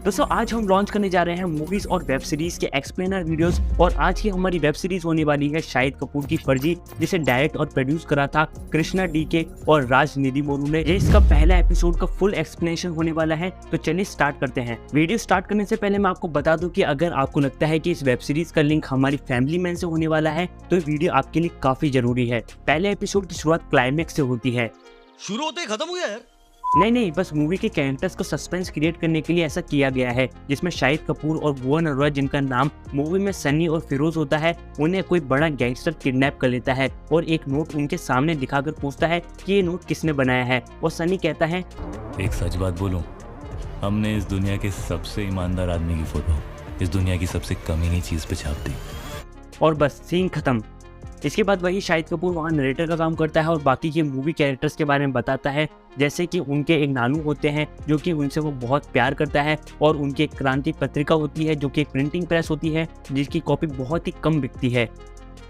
दोस्तों आज हम लॉन्च करने जा रहे हैं मूवीज और वेब सीरीज के एक्सप्लेनर वीडियोस और आज की हमारी वेब सीरीज होने वाली है शाहिद कपूर की फर्जी, जिसे डायरेक्ट और प्रोड्यूस करा था कृष्णा डीके और राज निधिमोरू ने। ये इसका पहला एपिसोड का फुल एक्सप्लेनेशन होने वाला है, तो चलिए स्टार्ट करते हैं। वीडियो स्टार्ट करने से पहले मैं आपको बता दूं कि अगर आपको लगता है कि इस वेब सीरीज का लिंक हमारी फैमिली मैन से होने वाला है तो ये वीडियो आपके लिए काफी जरूरी है। पहले एपिसोड की शुरुआत क्लाइमेक्स से होती है। शुरू होते ही खत्म हो गया यार। नहीं, बस मूवी के कैरेक्टर्स को सस्पेंस क्रिएट करने के लिए ऐसा किया गया है, जिसमें शाहिद कपूर और भुवन अरोड़ा, जिनका नाम मूवी में सनी और फिरोज होता है, उन्हें कोई बड़ा गैंगस्टर किडनैप कर लेता है और एक नोट उनके सामने दिखाकर पूछता है कि ये नोट किसने बनाया है। और सनी कहता है, एक सच बात बोलूं, हमने इस दुनिया के सबसे ईमानदार आदमी की फोटो इस दुनिया की सबसे कमीनी चीज पे छाप दी। और बस सीन खत्म। इसके बाद वही शाहिद कपूर वहाँ नरेटर का काम करता है और बाकी के मूवी कैरेक्टर्स के बारे में बताता है, जैसे कि उनके एक नानू होते हैं जो कि उनसे वो बहुत प्यार करता है, और उनकी एक क्रांति पत्रिका होती है जो कि एक प्रिंटिंग प्रेस होती है जिसकी कॉपी बहुत ही कम बिकती है।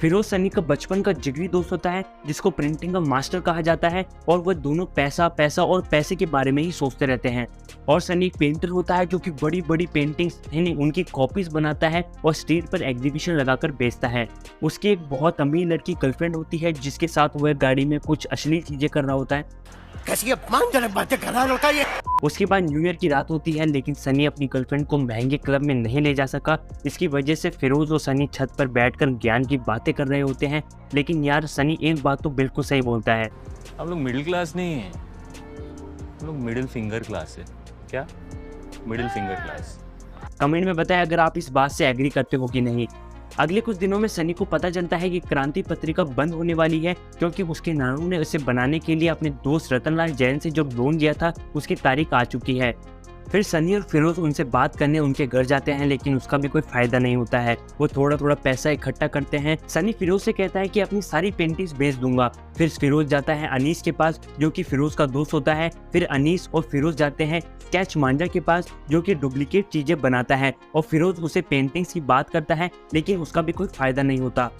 फिरोज सनी का बचपन का जिगरी दोस्त होता है जिसको प्रिंटिंग का मास्टर कहा जाता है, और वह दोनों पैसा और पैसे के बारे में ही सोचते रहते हैं। और सनी एक पेंटर होता है जो कि बड़ी बड़ी पेंटिंग्स यानी उनकी कॉपीज बनाता है और स्ट्रीट पर एग्जीबिशन लगाकर बेचता है। उसकी एक बहुत अमीर लड़की गर्लफ्रेंड होती है जिसके साथ वह गाड़ी में कुछ अश्लील चीजें कर रहा होता है। कैसी अपमानजनक बातें कर रहा लड़का ये। उसके बाद न्यू ईयर की रात होती है, लेकिन सनी अपनी गर्लफ्रेंड को महंगे क्लब में नहीं ले जा सका। इसकी वजह से फिरोज और सनी छत पर बैठकर ज्ञान की बातें कर रहे होते हैं, लेकिन यार सनी एक बात तो बिल्कुल सही बोलता है। हम लोग मिडिल क्लास नहीं है, हम लोग मिडिल फिंगर क्लास है। क्या मिडिल फिंगर क्लास? कमेंट में बताएं अगर आप इस बात से एग्री करते हो कि नहीं। अगले कुछ दिनों में सनी को पता चलता है कि क्रांति पत्रिका बंद होने वाली है, क्योंकि उसके नानू ने उसे बनाने के लिए अपने दोस्त रतनलाल जैन से जो लोन लिया था उसकी तारीख आ चुकी है। फिर सनी और फिरोज उनसे बात करने उनके घर जाते हैं, लेकिन उसका भी कोई फायदा नहीं होता है। वो थोड़ा पैसा इकट्ठा करते हैं। सनी फिरोज से कहता है कि अपनी सारी पेंटिंग्स बेच दूंगा। फिर फिरोज जाता है अनीस के पास जो कि फिरोज का दोस्त होता है। फिर अनीस और फिरोज जाते हैं स्केच मांझा के पास जो कि डुप्लीकेट चीजें बनाता है, और फिरोज उसे पेंटिंग्स की बात करता है, लेकिन उसका भी कोई फायदा नहीं होता।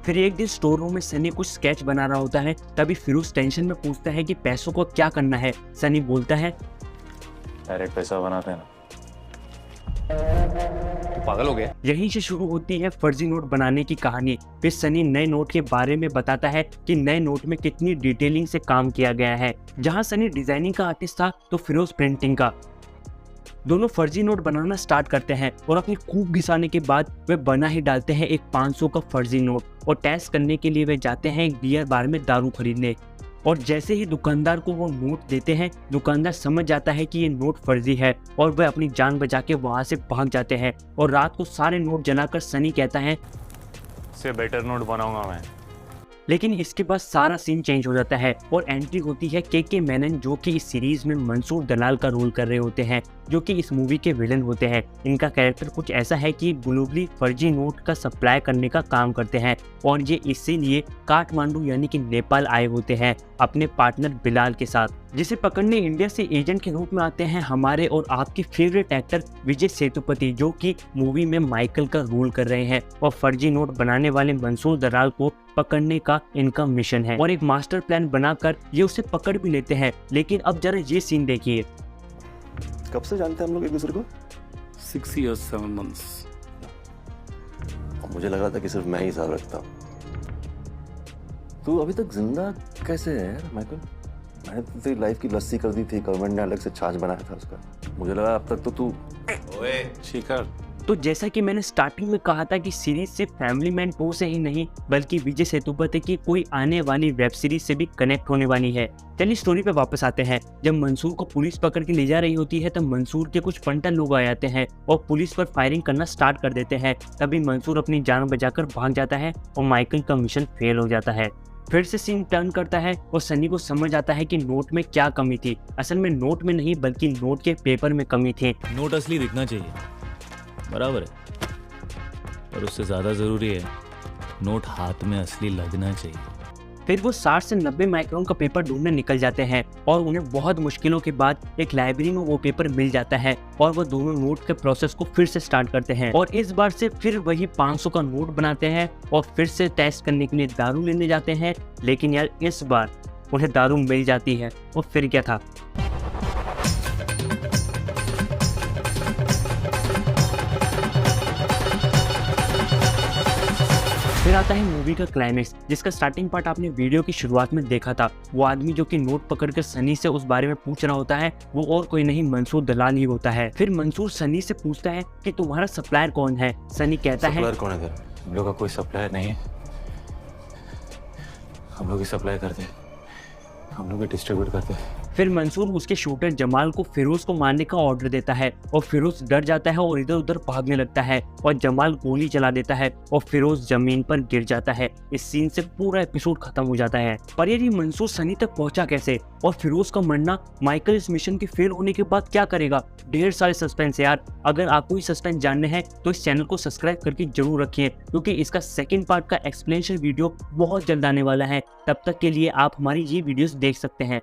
फिर एक दिन स्टोर रूम में सनी कुछ स्केच बना रहा होता है, तभी फिरोज टेंशन में पूछता है कि पैसों को क्या करना है। सनी बोलता है, डायरेक्ट पैसा बनाते हैं ना। पागल हो गया। यहीं से शुरू होती है फर्जी नोट बनाने की कहानी। फिर सनी नए नोट के बारे में बताता है कि नए नोट में कितनी डिटेलिंग से काम किया गया है। जहां सनी डिजाइनिंग का आर्टिस्ट था तो फिरोज प्रिंटिंग का। दोनों फर्जी नोट बनाना स्टार्ट करते हैं और अपनी खूब घिसाने के बाद वे बना ही डालते हैं एक 500 का फर्जी नोट, और टेस्ट करने के लिए वे जाते हैं एक बियर बार में दारू खरीदने। और जैसे ही दुकानदार को वो नोट देते हैं, दुकानदार समझ जाता है कि ये नोट फर्जी है और वह अपनी जान बचा के वहां से भाग जाते हैं। और रात को सारे नोट जलाकर सनी कहता है, से बेटर नोट बनाऊंगा मैं। लेकिन इसके बाद सारा सीन चेंज हो जाता है और एंट्री होती है के मेनन, जो कि इस सीरीज में मंसूर दलाल का रोल कर रहे होते हैं, जो कि इस मूवी के विलन होते हैं। इनका कैरेक्टर कुछ ऐसा है कि ग्लोबली फर्जी नोट का सप्लाई करने का काम करते हैं, और ये इसीलिए काठमांडू यानी कि नेपाल आए होते हैं अपने पार्टनर बिलाल के साथ, जिसे पकड़ने इंडिया से एजेंट के रूप में आते हैं हमारे और आपके फेवरेट एक्टर विजय सेतुपति, जो कि मूवी में माइकल का रोल कर रहे हैं। और फर्जी नोट बनाने वाले मंसूर दलाल को पकड़ने का इनका मिशन है, और एक मास्टर प्लान बनाकर ये उसे पकड़ भी लेते हैं। लेकिन अब जरा ये सीन देखिए। कब से जानते हैं हम लोग एक दूसरे को? 6 years 7 months। मुझे लगा था कि सिर्फ मैं ही हिसाब रखता हूँ। तू अभी तक जिंदा कैसे है यार माइकल? मैंने तो तेरी लाइफ की लस्सी कर दी थी, गवर्नमेंट ने अलग से छाछ बनाया था उसका। मुझे लगा अब तक तो तू ओए शिखर, तो जैसा कि मैंने स्टार्टिंग में कहा था कि सीरीज सिर्फ फैमिली मैन 2 से ही नहीं बल्कि विजय सेतुपति की कोई आने वाली वेब सीरीज से भी कनेक्ट होने वाली है। चलिए स्टोरी पे वापस आते हैं। जब मंसूर को पुलिस पकड़ के ले जा रही होती है तब मंसूर के कुछ पंटन लोग आ जाते हैं और पुलिस पर फायरिंग करना स्टार्ट कर देते हैं। तभी मंसूर अपनी जान बचाकर भाग जाता है और माइकल का मिशन फेल हो जाता है। फिर से सीन टर्न करता है और सनी को समझ आता है कि नोट में क्या कमी थी। असल में नोट में नहीं बल्कि नोट के पेपर में कमी थी। नोट असली दिखना चाहिए, बराबर है, और उससे ज्यादा जरूरी है नोट हाथ में असली लगना चाहिए। फिर वो 60 से 90 माइक्रोन का पेपर ढूंढने निकल जाते हैं और उन्हें बहुत मुश्किलों के बाद एक लाइब्रेरी में वो पेपर मिल जाता है, और वो दोनों नोट के प्रोसेस को फिर से स्टार्ट करते हैं और इस बार से फिर वही 500 का नोट बनाते हैं और फिर से टेस्ट करने के लिए दारू लेने जाते हैं। लेकिन यार इस बार उन्हें दारू मिल जाती है, और फिर क्या था। आता है मूवी का क्लाइमेक्स, जिसका स्टार्टिंग पार्ट आपने वीडियो की शुरुआत में देखा था। वो आदमी जो कि नोट पकड़कर सनी से उस बारे में पूछ रहा होता है वो और कोई नहीं मंसूर दलाल ही होता है। फिर मंसूर सनी से पूछता है कि तुम्हारा सप्लायर कौन है। सनी कहता है सप्लायर कौन है तेरा? हम लोग का कोई सप्लायर नहीं है, हम लोग ही सप्लाई करते हैं, हम लोग ही डिस्ट्रीब्यूट करते हैं। फिर मंसूर उसके शूटर जमाल को फिरोज को मारने का ऑर्डर देता है और फिरोज डर जाता है और इधर उधर भागने लगता है और जमाल गोली चला देता है और फिरोज जमीन पर गिर जाता है। इस सीन से पूरा एपिसोड खत्म हो जाता है। पर यार ये मंसूर सनी तक पहुंचा कैसे और फिरोज का मरना, माइकल इस मिशन के फेल होने के बाद क्या करेगा? ढेर सारे सस्पेंस है यार। अगर आपको ये सस्पेंस जानने हैं तो इस चैनल को सब्सक्राइब करके जरूर रखिए, क्योंकि इसका सेकंड पार्ट का एक्सप्लेनेशन वीडियो बहुत जल्द आने वाला है। तब तक के लिए आप हमारी ये वीडियोस देख सकते हैं।